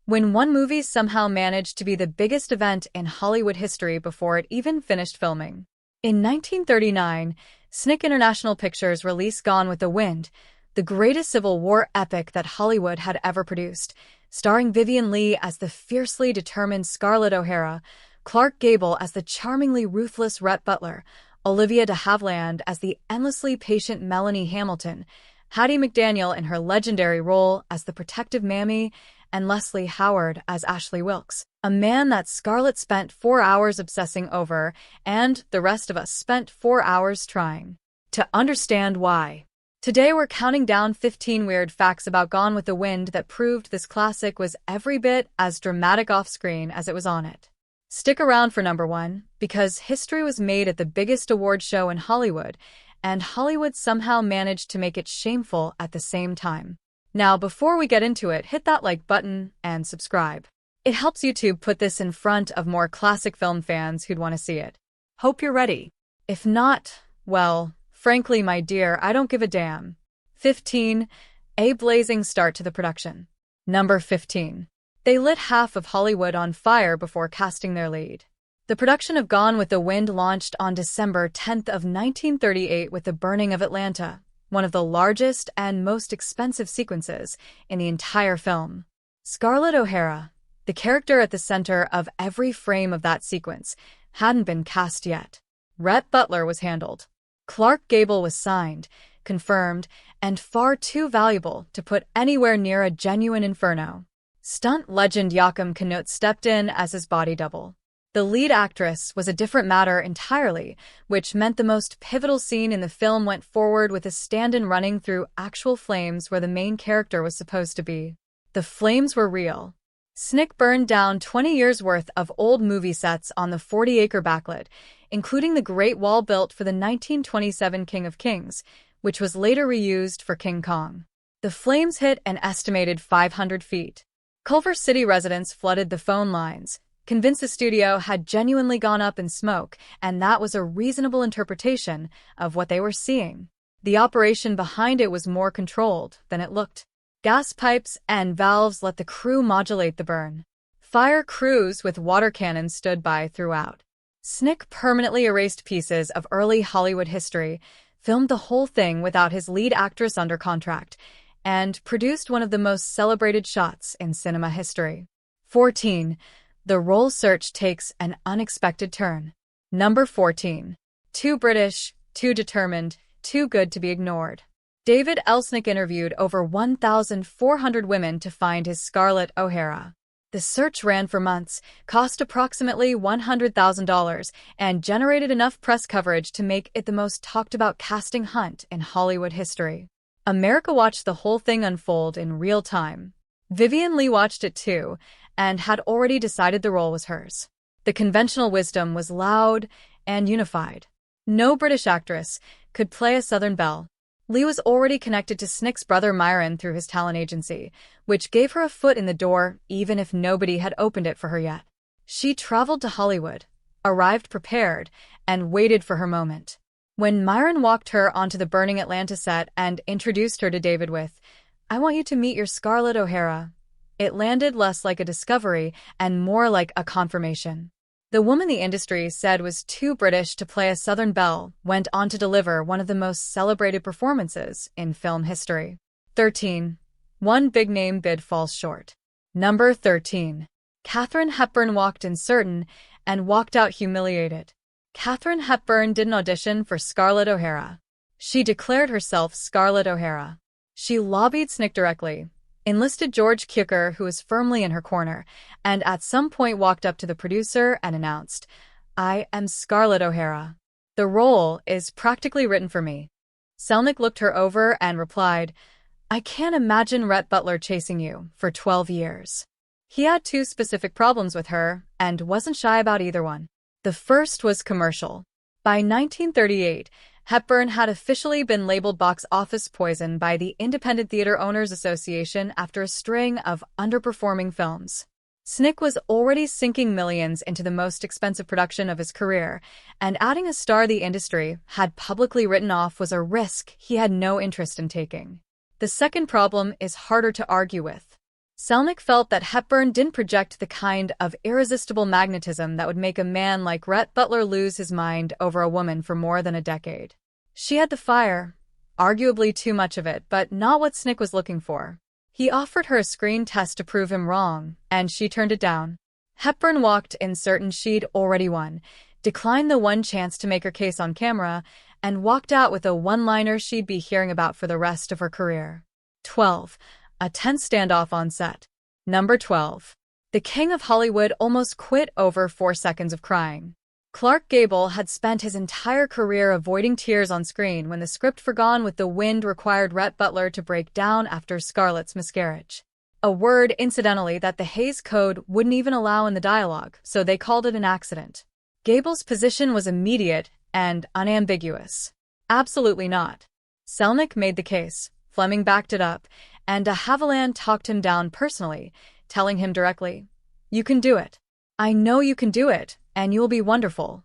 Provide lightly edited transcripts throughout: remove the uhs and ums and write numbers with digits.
When one movie somehow managed to be the biggest event in Hollywood history before it even finished filming. In 1939, SNCC International Pictures released Gone with the Wind, the greatest Civil War epic that Hollywood had ever produced, starring Vivien Leigh as the fiercely determined Scarlett O'Hara, Clark Gable as the charmingly ruthless Rhett Butler, Olivia de Havilland as the endlessly patient Melanie Hamilton, Hattie McDaniel in her legendary role as the protective Mammy, and Leslie Howard as Ashley Wilkes, a man that Scarlett spent 4 hours obsessing over, and the rest of us spent 4 hours trying to understand why. Today we're counting down 15 weird facts about Gone with the Wind that proved this classic was every bit as dramatic off-screen as it was on it. Stick around for number 1, because history was made at the biggest award show in Hollywood, and Hollywood somehow managed to make it shameful at the same time. Now, before we get into it, hit that like button and subscribe. It helps YouTube put this in front of more classic film fans who'd want to see it. Hope you're ready. If not, well, frankly, my dear, I don't give a damn. 15. A blazing start to the production. Number 15. They lit half of Hollywood on fire before casting their lead. The production of Gone with the Wind launched on December 10th of 1938 with the burning of Atlanta, one of the largest and most expensive sequences in the entire film. Scarlett O'Hara, the character at the center of every frame of that sequence, hadn't been cast yet. Rhett Butler was handled. Clark Gable was signed, confirmed, and far too valuable to put anywhere near a genuine inferno. Stunt legend Joachim Knut stepped in as his body double. The lead actress was a different matter entirely, which meant the most pivotal scene in the film went forward with a stand-in running through actual flames where the main character was supposed to be. The flames were real. SNCC burned down 20 years' worth of old movie sets on the 40-acre backlit, including the Great Wall built for the 1927 King of Kings, which was later reused for King Kong. The flames hit an estimated 500 feet. Culver City residents flooded the phone lines, convinced the studio had genuinely gone up in smoke, and that was a reasonable interpretation of what they were seeing. The operation behind it was more controlled than it looked. Gas pipes and valves let the crew modulate the burn. Fire crews with water cannons stood by throughout. SNCC permanently erased pieces of early Hollywood history, filmed the whole thing without his lead actress under contract, and produced one of the most celebrated shots in cinema history. 14. The role search takes an unexpected turn. Number 14. Too British, too determined, too good to be ignored. David Elsnick interviewed over 1,400 women to find his Scarlett O'Hara. The search ran for months, cost approximately $100,000, and generated enough press coverage to make it the most talked-about casting hunt in Hollywood history. America watched the whole thing unfold in real time. Vivien Leigh watched it too, and had already decided the role was hers. The conventional wisdom was loud and unified. No British actress could play a Southern belle. Leigh was already connected to SNCC's brother Myron through his talent agency, which gave her a foot in the door even if nobody had opened it for her yet. She traveled to Hollywood, arrived prepared, and waited for her moment. When Myron walked her onto the burning Atlanta set and introduced her to David with, "I want you to meet your Scarlett O'Hara," it landed less like a discovery and more like a confirmation. The woman the industry said was too British to play a Southern belle went on to deliver one of the most celebrated performances in film history. 13. One big-name bid falls short. Number 13. Katharine Hepburn walked in certain and walked out humiliated. Katharine Hepburn didn't audition for Scarlett O'Hara. She declared herself Scarlett O'Hara. She lobbied SNCC directly, enlisted George Cukor, who was firmly in her corner, and at some point walked up to the producer and announced, "I am Scarlett O'Hara. The role is practically written for me." Selnick looked her over and replied, "I can't imagine Rhett Butler chasing you for 12 years. He had 2 specific problems with her and wasn't shy about either one. The first was commercial. By 1938, Hepburn had officially been labeled box office poison by the Independent Theater Owners Association after a string of underperforming films. SNCC was already sinking millions into the most expensive production of his career, and adding a star the industry had publicly written off was a risk he had no interest in taking. The second problem is harder to argue with. Selnick felt that Hepburn didn't project the kind of irresistible magnetism that would make a man like Rhett Butler lose his mind over a woman for more than a decade. She had the fire, arguably too much of it, but not what Snick was looking for. He offered her a screen test to prove him wrong, and she turned it down. Hepburn walked in certain she'd already won, declined the one chance to make her case on camera, and walked out with a one-liner she'd be hearing about for the rest of her career. 12. A tense standoff on set. Number 12. The king of Hollywood almost quit over 4 seconds of crying. Clark Gable had spent his entire career avoiding tears on screen when the script for Gone with the Wind required Rhett Butler to break down after Scarlett's miscarriage. A word, incidentally, that the Hays Code wouldn't even allow in the dialogue, so they called it an accident. Gable's position was immediate and unambiguous. Absolutely not. Selnick made the case, Fleming backed it up, and de Havilland talked him down personally, telling him directly, "You can do it. I know you can do it, and you'll be wonderful."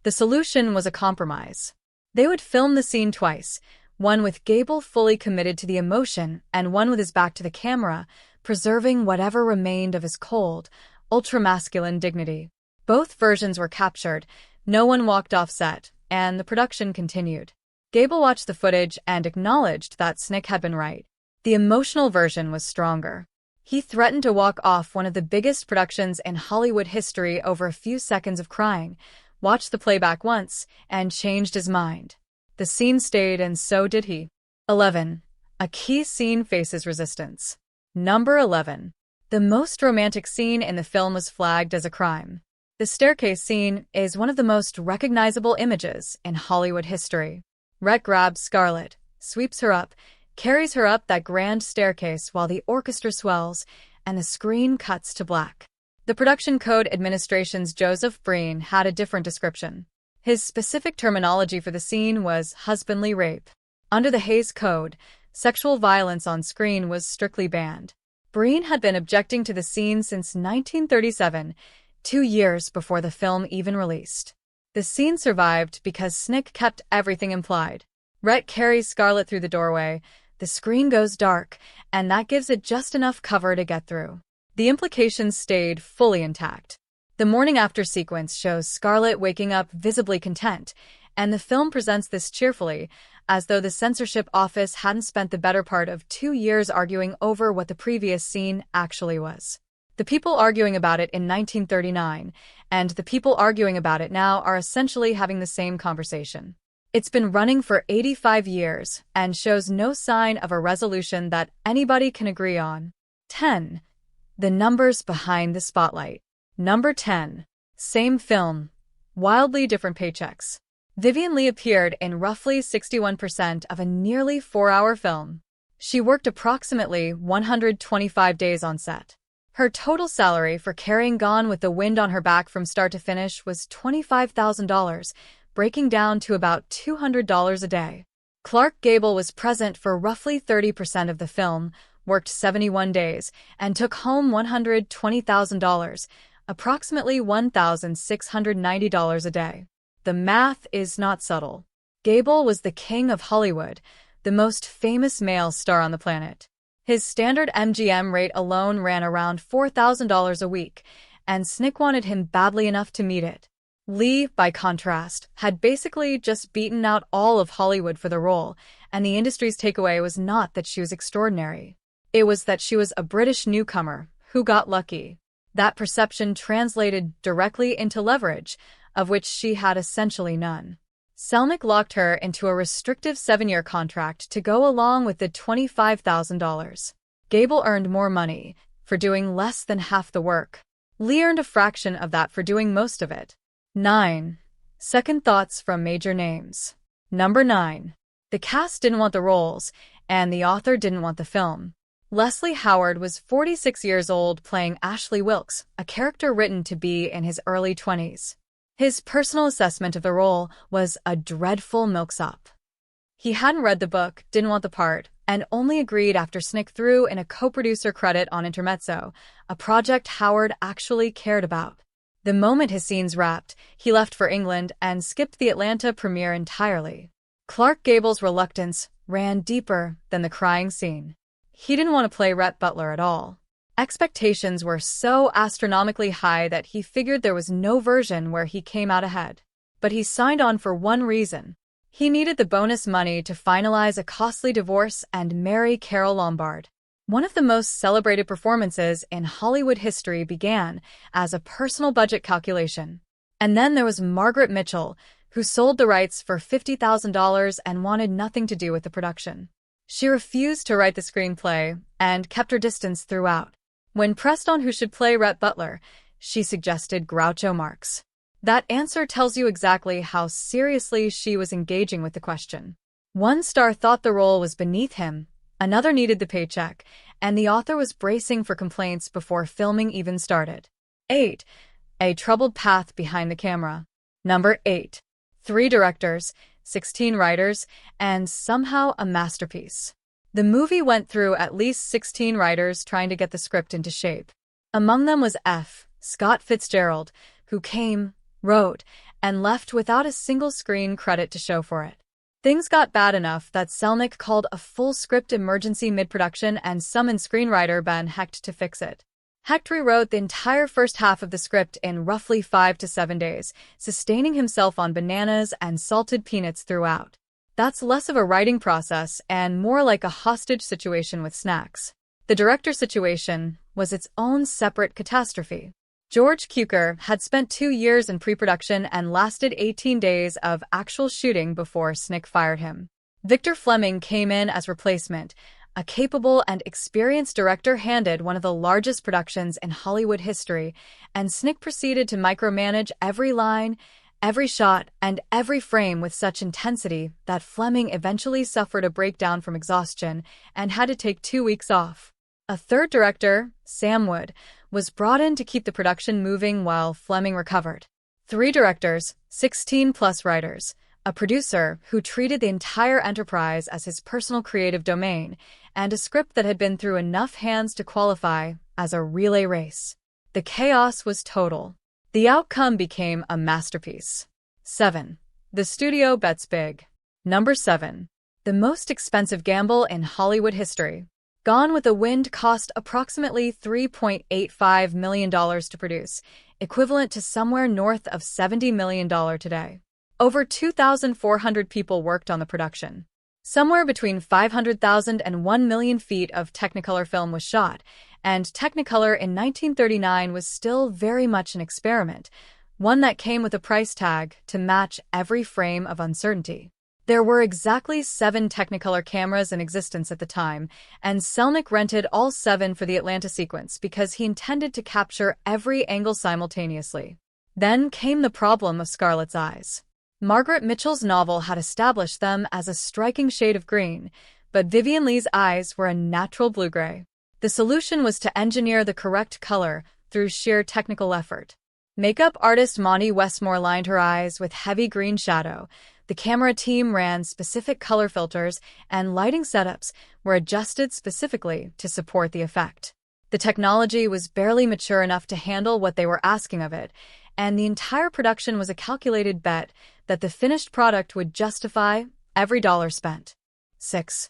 The solution was a compromise. They would film the scene twice, one with Gable fully committed to the emotion and one with his back to the camera, preserving whatever remained of his cold, ultra-masculine dignity. Both versions were captured, no one walked off set, and the production continued. Gable watched the footage and acknowledged that Snick had been right. The emotional version was stronger. He threatened to walk off one of the biggest productions in Hollywood history over a few seconds of crying, watched the playback once, and changed his mind. The scene stayed, and so did he. 11. A key scene faces resistance. Number 11. The most romantic scene in the film was flagged as a crime. The staircase scene is one of the most recognizable images in Hollywood history. Rhett grabs Scarlett, sweeps her up, carries her up that grand staircase while the orchestra swells, and the screen cuts to black. The Production Code Administration's Joseph Breen had a different description. His specific terminology for the scene was husbandly rape. Under the Hays Code, sexual violence on screen was strictly banned. Breen had been objecting to the scene since 1937, 2 years before the film even released. The scene survived because Snick kept everything implied. Rhett carries Scarlett through the doorway, the screen goes dark, and that gives it just enough cover to get through. The implications stayed fully intact. The morning after sequence shows Scarlett waking up visibly content, and the film presents this cheerfully, as though the censorship office hadn't spent the better part of 2 years arguing over what the previous scene actually was. The people arguing about it in 1939 and the people arguing about it now are essentially having the same conversation. It's been running for 85 years and shows no sign of a resolution that anybody can agree on. 10. The numbers behind the spotlight. Number 10. Same film. Wildly different paychecks. Vivien Leigh appeared in roughly 61% of a nearly 4-hour film. She worked approximately 125 days on set. Her total salary for carrying Gone with the Wind on her back from start to finish was $25,000, breaking down to about $200 a day. Clark Gable was present for roughly 30% of the film, worked 71 days, and took home $120,000, approximately $1,690 a day. The math is not subtle. Gable was the king of Hollywood, the most famous male star on the planet. His standard MGM rate alone ran around $4,000 a week, and Snick wanted him badly enough to meet it. Leigh, by contrast, had basically just beaten out all of Hollywood for the role, and the industry's takeaway was not that she was extraordinary. It was that she was a British newcomer who got lucky. That perception translated directly into leverage, of which she had essentially none. Selnick locked her into a restrictive 7-year contract to go along with the $25,000. Gable earned more money for doing less than half the work. Leigh earned a fraction of that for doing most of it. 9. Second thoughts from major names. Number 9. The cast didn't want the roles, and the author didn't want the film. Leslie Howard was 46 years old playing Ashley Wilkes, a character written to be in his early 20s. His personal assessment of the role was a dreadful milksop. He hadn't read the book, didn't want the part, and only agreed after Snick threw in a co-producer credit on Intermezzo, a project Howard actually cared about. The moment his scenes wrapped, he left for England and skipped the Atlanta premiere entirely. Clark Gable's reluctance ran deeper than the crying scene. He didn't want to play Rhett Butler at all. Expectations were so astronomically high that he figured there was no version where he came out ahead. But he signed on for one reason. He needed the bonus money to finalize a costly divorce and marry Carole Lombard. One of the most celebrated performances in Hollywood history began as a personal budget calculation. And then there was Margaret Mitchell, who sold the rights for $50,000 and wanted nothing to do with the production. She refused to write the screenplay and kept her distance throughout. When pressed on who should play Rhett Butler, she suggested Groucho Marx. That answer tells you exactly how seriously she was engaging with the question. One star thought the role was beneath him, another needed the paycheck, and the author was bracing for complaints before filming even started. 8. A troubled path behind the camera. Number 8. 3 directors, 16 writers, and somehow a masterpiece. The movie went through at least 16 writers trying to get the script into shape. Among them was F. Scott Fitzgerald, who came, wrote, and left without a single screen credit to show for it. Things got bad enough that Selnick called a full script emergency mid-production and summoned screenwriter Ben Hecht to fix it. Hecht rewrote the entire first half of the script in roughly 5 to 7 days, sustaining himself on bananas and salted peanuts throughout. That's less of a writing process and more like a hostage situation with snacks. The director situation was its own separate catastrophe. George Cukor had spent 2 years in pre-production and lasted 18 days of actual shooting before Snick fired him. Victor Fleming came in as replacement, a capable and experienced director handed one of the largest productions in Hollywood history, and Snick proceeded to micromanage every line, every shot, and every frame with such intensity that Fleming eventually suffered a breakdown from exhaustion and had to take 2 weeks off. A third director, Sam Wood, was brought in to keep the production moving while Fleming recovered. 3 directors, 16+ writers, a producer who treated the entire enterprise as his personal creative domain, and a script that had been through enough hands to qualify as a relay race. The chaos was total. The outcome became a masterpiece. 7. The studio bets big. Number 7. The most expensive gamble in Hollywood history. Gone with the Wind cost approximately $3.85 million to produce, equivalent to somewhere north of $70 million today. Over 2,400 people worked on the production. Somewhere between 500,000 and 1 million feet of Technicolor film was shot, and Technicolor in 1939 was still very much an experiment, one that came with a price tag to match every frame of uncertainty. There were exactly 7 Technicolor cameras in existence at the time, and Selnick rented all 7 for the Atlanta sequence because he intended to capture every angle simultaneously. Then came the problem of Scarlett's eyes. Margaret Mitchell's novel had established them as a striking shade of green, but Vivien Leigh's eyes were a natural blue-gray. The solution was to engineer the correct color through sheer technical effort. Makeup artist Monty Westmore lined her eyes with heavy green shadow. The camera team ran specific color filters, and lighting setups were adjusted specifically to support the effect. The technology was barely mature enough to handle what they were asking of it, and the entire production was a calculated bet that the finished product would justify every dollar spent. 6.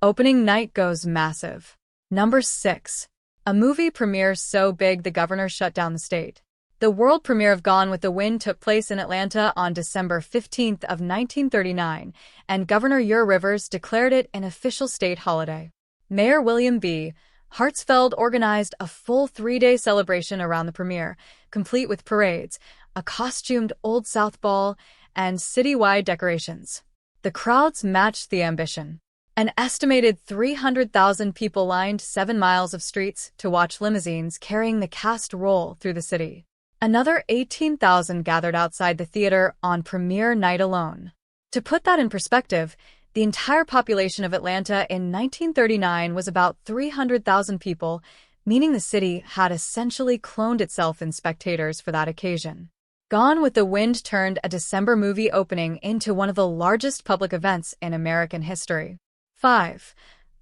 Opening night goes massive. Number 6. A movie premiere so big the governor shut down the state. The world premiere of Gone with the Wind took place in Atlanta on December 15th of 1939, and Governor Ure Rivers declared it an official state holiday. Mayor William B. Hartsfeld organized a full 3-day celebration around the premiere, complete with parades, a costumed Old South ball, and citywide decorations. The crowds matched the ambition. An estimated 300,000 people lined 7 miles of streets to watch limousines carrying the cast roll through the city. Another 18,000 gathered outside the theater on premiere night alone. To put that in perspective, the entire population of Atlanta in 1939 was about 300,000 people, meaning the city had essentially cloned itself in spectators for that occasion. Gone with the Wind turned a December movie opening into one of the largest public events in American history. 5.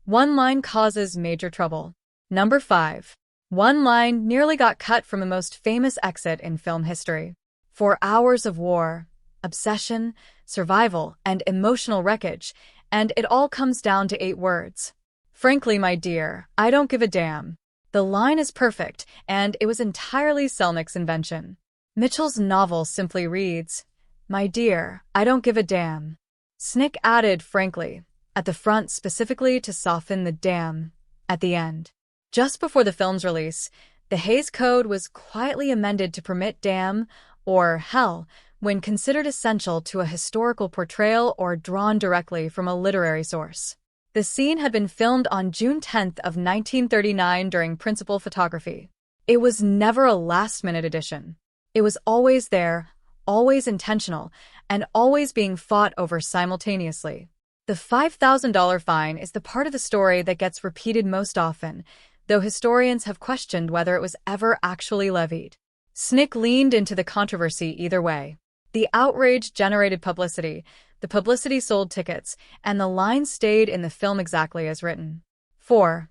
One line causes major trouble. Number 5. One line nearly got cut from the most famous exit in film history. 4 hours of war, obsession, survival, and emotional wreckage, and it all comes down to 8 words. Frankly, my dear, I don't give a damn. The line is perfect, and it was entirely Selnick's invention. Mitchell's novel simply reads, "My dear, I don't give a damn." Snick added, frankly, at the front specifically to soften the damn at the end. Just before the film's release, the Hays Code was quietly amended to permit damn, or hell, when considered essential to a historical portrayal or drawn directly from a literary source. The scene had been filmed on June 10th of 1939 during principal photography. It was never a last-minute addition. It was always there, always intentional, and always being fought over simultaneously. The $5,000 fine is the part of the story that gets repeated most often, though historians have questioned whether it was ever actually levied. Snick leaned into the controversy either way. The outrage generated publicity, the publicity sold tickets, and the line stayed in the film exactly as written. 4.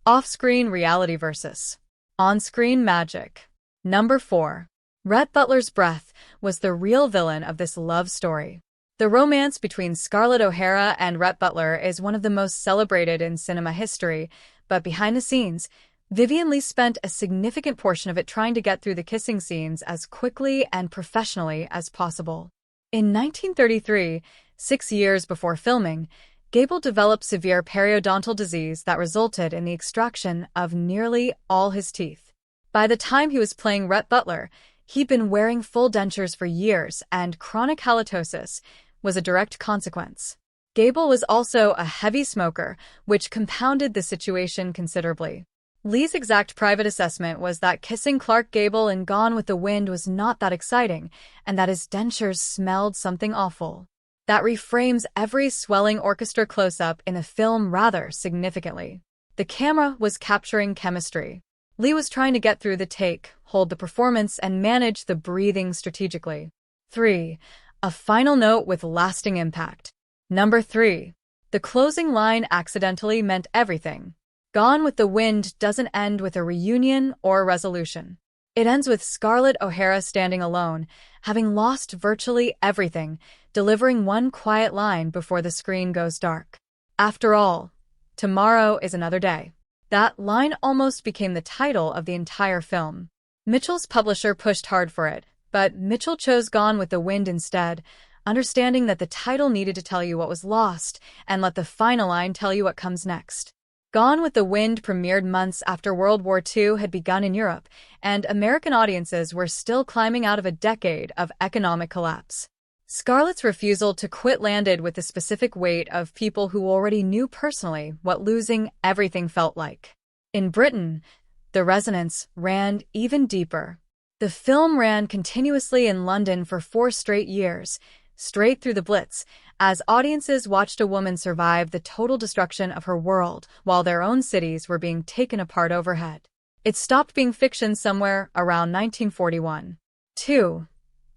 Off-screen reality versus on-screen magic. Number 4. Rhett Butler's breath was the real villain of this love story. The romance between Scarlett O'Hara and Rhett Butler is one of the most celebrated in cinema history, but behind the scenes, Vivien Leigh spent a significant portion of it trying to get through the kissing scenes as quickly and professionally as possible. In 1933, 6 years before filming, Gable developed severe periodontal disease that resulted in the extraction of nearly all his teeth. By the time he was playing Rhett Butler, he'd been wearing full dentures for years, and chronic halitosis was a direct consequence. Gable was also a heavy smoker, which compounded the situation considerably. Leigh's exact private assessment was that kissing Clark Gable in Gone with the Wind was not that exciting, and that his dentures smelled something awful. That reframes every swelling orchestra close-up in the film rather significantly. The camera was capturing chemistry. Leigh was trying to get through the take, hold the performance, and manage the breathing strategically. 3. A final note with lasting impact. Number 3. The closing line accidentally meant everything. Gone with the Wind doesn't end with a reunion or a resolution. It ends with Scarlett O'Hara standing alone, having lost virtually everything, delivering one quiet line before the screen goes dark. After all, tomorrow is another day. That line almost became the title of the entire film. Mitchell's publisher pushed hard for it, but Mitchell chose Gone with the Wind instead, understanding that the title needed to tell you what was lost and let the final line tell you what comes next. Gone with the Wind premiered months after World War II had begun in Europe, and American audiences were still climbing out of a decade of economic collapse. Scarlett's refusal to quit landed with the specific weight of people who already knew personally what losing everything felt like. In Britain, the resonance ran even deeper. The film ran continuously in London for 4 straight years, straight through the Blitz, as audiences watched a woman survive the total destruction of her world while their own cities were being taken apart overhead. It stopped being fiction somewhere around 1941. 2.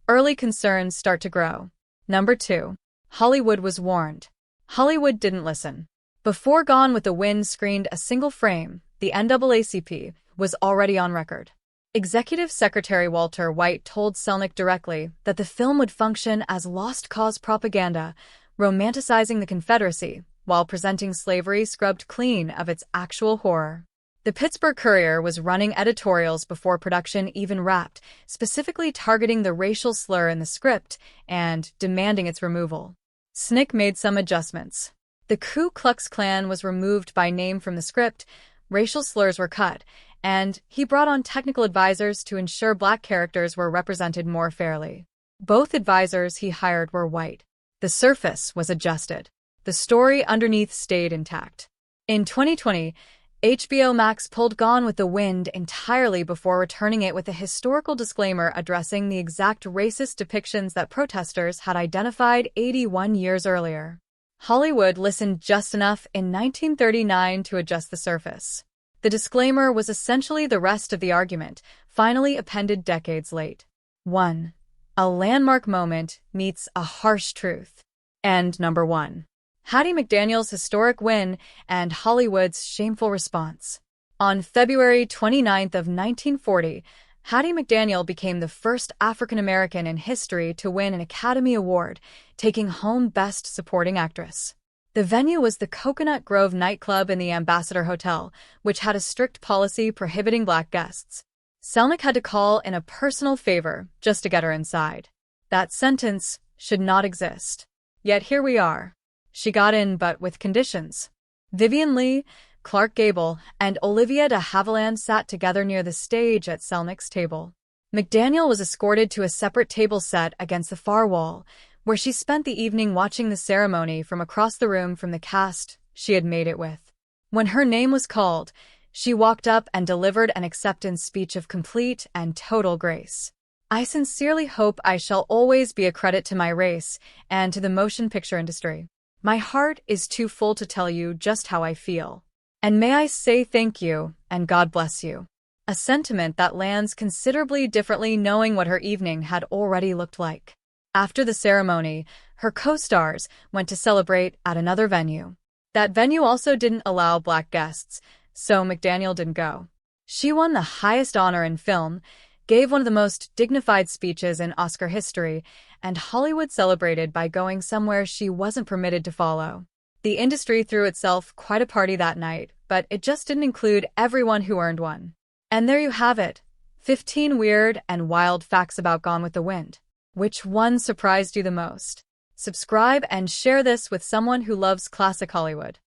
Early concerns start to grow. Number 2. Hollywood was warned. Hollywood didn't listen. Before Gone with the Wind screened a single frame, the NAACP was already on record. Executive Secretary Walter White told Selnick directly that the film would function as lost cause propaganda, romanticizing the Confederacy while presenting slavery scrubbed clean of its actual horror. The Pittsburgh Courier was running editorials before production even wrapped, specifically targeting the racial slur in the script and demanding its removal. Snick made some adjustments. The Ku Klux Klan was removed by name from the script, racial slurs were cut, and he brought on technical advisors to ensure Black characters were represented more fairly. Both advisors he hired were white. The surface was adjusted. The story underneath stayed intact. In 2020, HBO Max pulled Gone with the Wind entirely before returning it with a historical disclaimer addressing the exact racist depictions that protesters had identified 81 years earlier. Hollywood listened just enough in 1939 to adjust the surface. The disclaimer was essentially the rest of the argument, finally appended decades late. 1. A landmark moment meets a harsh truth. And number 1. Hattie McDaniel's historic win and Hollywood's shameful response. On February 29th of 1940, Hattie McDaniel became the first African-American in history to win an Academy Award, taking home Best Supporting Actress. The venue was the Coconut Grove nightclub in the Ambassador Hotel, which had a strict policy prohibiting black guests. Selnick had to call in a personal favor just to get her inside. That sentence should not exist. Yet here we are. She got in, but with conditions. Vivien Leigh, Clark Gable, and Olivia de Havilland sat together near the stage at Selnick's table. McDaniel was escorted to a separate table set against the far wall, where she spent the evening watching the ceremony from across the room from the cast she had made it with. When her name was called, she walked up and delivered an acceptance speech of complete and total grace. "I sincerely hope I shall always be a credit to my race and to the motion picture industry. My heart is too full to tell you just how I feel. And may I say thank you and God bless you." A sentiment that lands considerably differently knowing what her evening had already looked like. After the ceremony, her co-stars went to celebrate at another venue. That venue also didn't allow black guests, so McDaniel didn't go. She won the highest honor in film, gave one of the most dignified speeches in Oscar history, and Hollywood celebrated by going somewhere she wasn't permitted to follow. The industry threw itself quite a party that night, but it just didn't include everyone who earned one. And there you have it, 15 weird and wild facts about Gone with the Wind. Which one surprised you the most? Subscribe and share this with someone who loves classic Hollywood.